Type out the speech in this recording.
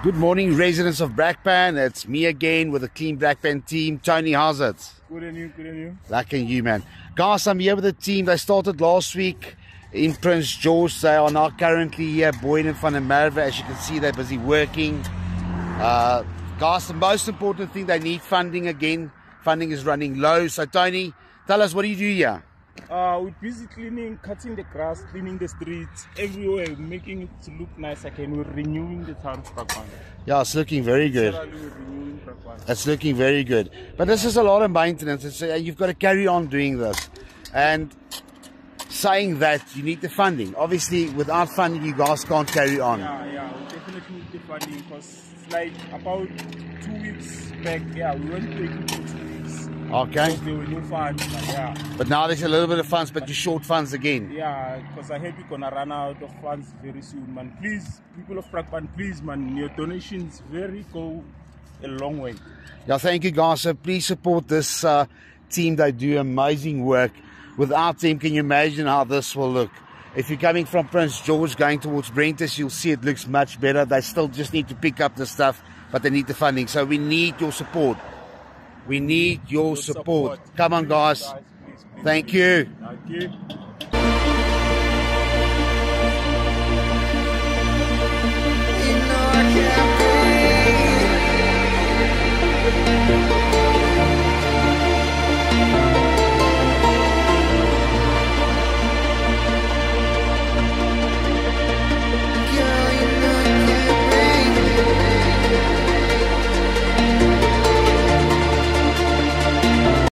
Good morning, residents of Brakpan. It's me again with the Clean Brakpan team. Tony, how's it? Good and you, good and you. Lucky you, man. Guys, I'm here with the team. They started last week in Prince George. They are now currently here, Boyden van der Merwe. As you can see, they're busy working. Guys, the most important thing, they need funding again. Funding is running low. So, Tony, tell us, what do you do here? We're busy cleaning, cutting the grass, cleaning the streets, everywhere, making it to look nice again. We're renewing the town of Brakpan. Yeah, it's looking very good. We're renewing Brakpan. It's looking very good. But this is a lot of maintenance. You've got to carry on doing this. And saying that, you need the funding. Obviously, without funding, you guys can't carry on. Yeah, we definitely need the funding because it's like about 2 weeks back, we went working for 2 weeks. Okay. There were no funds, But now there's a little bit of funds, but you're short funds again. Yeah, because I heard we're gonna run out of funds very soon, man. Please, people of Brakpan, please, man, your donations go a long way. Yeah, thank you, guys. So please support this team. They do amazing work. Without them, can you imagine how this will look? If you're coming from Prince George going towards Brentis, you'll see it looks much better. They still just need to pick up the stuff, but they need the funding. So we need your support. We need your support. Come on, guys. Please. Thank you. Thank you.